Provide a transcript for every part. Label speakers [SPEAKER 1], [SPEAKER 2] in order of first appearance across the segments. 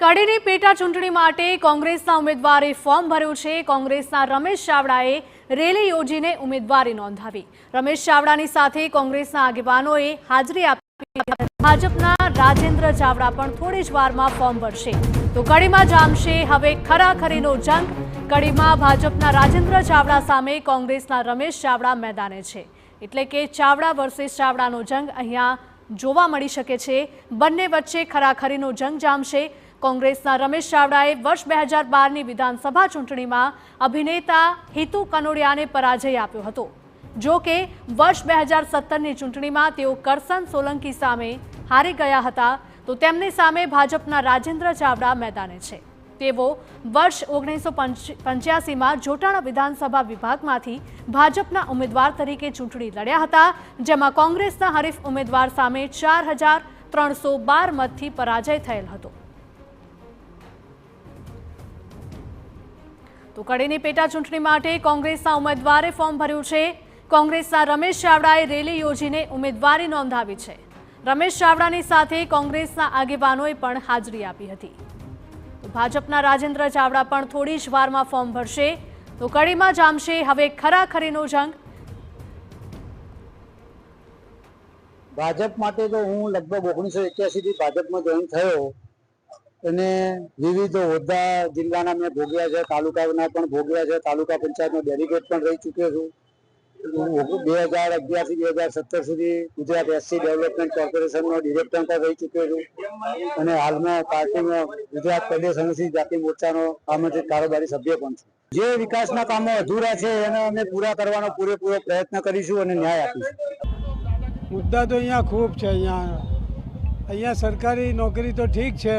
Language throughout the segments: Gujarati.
[SPEAKER 1] કડીની પેટા ચૂંટણી માટે કોંગ્રેસના ઉમેદવારે ફોર્મ ભર્યું છે। કોંગ્રેસના રમેશ ચાવડાએ રેલી યોજીને ઉમેદવારી નોંધાવી। રમેશ ચાવડાની સાથે કોંગ્રેસના આગેવાનોએ હાજરી આપી। ભાજપના રાજેન્દ્ર ચાવડા પણ થોડી જ વારમાં ફોર્મ ભરશે। તો કડીમાં જામશે હવે ખરાખરીનો જંગ। કડીમાં ભાજપના રાજેન્દ્ર ચાવડા સામે કોંગ્રેસના રમેશ ચાવડા મેદાને છે, એટલે કે ચાવડા વર્સિસ ચાવડાનો જંગ અહીંયા જોવા મળી શકે છે। બંને વચ્ચે ખરાખરીનો જંગ જામશે। કોંગ્રેસના રમેશ ચાવડાએ વર્ષ 2012ની વિધાનસભા ચૂંટણીમાં અભિનેતા હિતુ કનોડિયાને પરાજય આપ્યો હતો। જો કે વર્ષ 2017ની ચૂંટણીમાં તેઓ કરસન સોલંકી સામે હારી ગયા હતા, તો તેમની સામે ભાજપના રાજેન્દ્ર ચાવડા મેદાને છે। તેઓ વર્ષ 1985માં જોટાણા વિધાનસભા વિભાગમાંથી ભાજપના ઉમેદવાર તરીકે ચૂંટણી લડ્યા હતા, જેમાં કોંગ્રેસના હરીફ ઉમેદવાર સામે 4312 મતથી પરાજય થયેલ હતો। તો કડીની પેટા ચૂંટણી માટે કોંગ્રેસના ઉમેદવારે ફોર્મ ભર્યું છે। કોંગ્રેસના રમેશ ચાવડાએ રેલી યોજીને ઉમેદવારી નોંધાવી છે। રમેશ ચાવડાની સાથે કોંગ્રેસના આગેવાનોએ પણ હાજરી આપી હતી। તો ભાજપના રાજેન્દ્ર ચાવડા પણ થોડી જ વારમાં ફોર્મ ભરશે। તો કડીમાં જામશે હવે ખરાખરીનો જંગ।
[SPEAKER 2] ભાજપ માટે તો હું લગભગ 1981થી ભાજપમાં જોઈન થયો અને વિવિધ હોદ્દા જિલ્લાના મેં ભોગવ્યા છે, તાલુકાના પણ ભોગવ્યા છે, તાલુકા પંચાયતનો ડેલિગેટ પણ રહી ચૂક્યો છું। 2011થી 2017 સુધી ગુજરાત એસસી ડેવલપમેન્ટ કોર્પોરેશનનો ડિરેક્ટર પણ રહી ચૂક્યો છું અને હાલમાં પાર્ટીમાં ગુજરાત પ્રદેશ અનુસૂચિત જાતિ મોરચાનો આમંત્રિત કારોબારી સભ્ય પણ છું। જે વિકાસના કામો અધૂરા છે એને અમે પૂરા કરવાનો પૂરેપૂરો પ્રયત્ન કરીશું અને ન્યાય આપીશું।
[SPEAKER 3] મુદ્દા તો અહીંયા ખૂબ છે। અહીંયા સરકારી નોકરી તો ઠીક છે,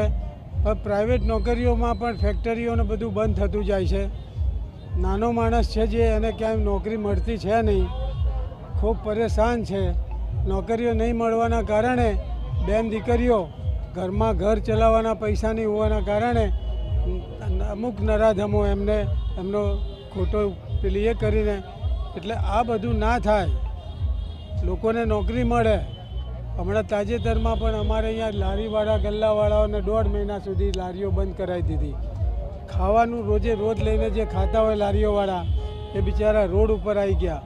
[SPEAKER 3] પણ પ્રાઇવેટ નોકરીઓમાં પણ ફેક્ટરીઓને બધું બંધ થતું જાય છે। નાનો માણસ છે જે એને ક્યાંય નોકરી મળતી છે નહીં, ખૂબ પરેશાન છે। નોકરીઓ નહીં મળવાના કારણે બેન દીકરીઓ ઘરમાં ઘર ચલાવવાના પૈસા નહીં હોવાના કારણે અમુક નરાધમો એમનો ખોટો પેલી એ કરીને, એટલે આ બધું ના થાય, લોકોને નોકરી મળે। હમણાં તાજેતરમાં પણ અમારે અહીંયા લારીવાળા ગલ્લાવાળાઓને 1.5 મહિના સુધી લારીઓ બંધ કરાવી દીધી। ખાવાનું રોજ લઈને જે ખાતા હોય લારીઓવાળા, એ બિચારા રોડ ઉપર આવી ગયા।